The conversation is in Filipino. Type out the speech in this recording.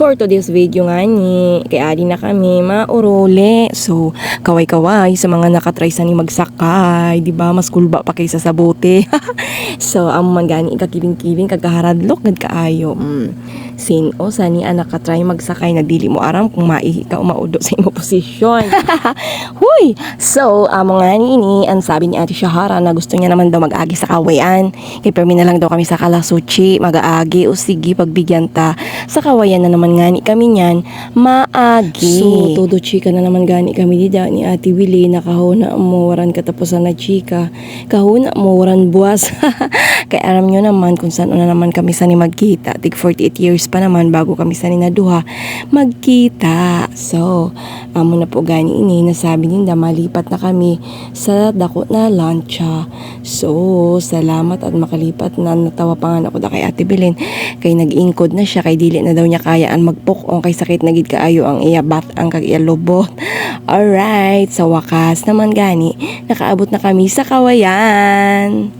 For today's video nga ni, kay adi na kami maurole. So, kaway-kaway sa mga nakatry sa ni magsakay, di ba? Mas kulba pa kaysa sa bote. So, ang mangani ikakiling-kiling kagaharadlok gad kaayo. Sino sa ni anak katry magsakay na dili mo aram kung maihi ka o maudo sa imo posisyon. Huy! So, amo nga ni ini, ang sabi ni Ate Shahara na gusto niya naman daw mag-agi sa kawayan. Kay permi na lang daw kami sa Kalasuchi, mag-aagi o sige pagbigyan ta. Sa kawayan na naman gani kami niyan, maagi. So, todo chika na naman gani kami dida ni Ate Willie, nakahuna mo waran katapusan na chika. Kahuna mo waran buwas. Kaya alam nyo naman kung saan na naman kami sa ni magkita. Tig 48 years pa naman bago kami sa ni naduha magkita. So, amo na po gani ini, nasabi ninda malipat na kami sa dako na lancha. So, salamat at makalipat na, natawa pa nga ako da kay Ate Belen kay nag-ingkod na siya kay dili na daw niya kayaan magpukong kay sakit na gid kaayo ang iya bat ang kag iya lubot. Alright, sa wakas naman gani nakaabot na kami sa kawayan.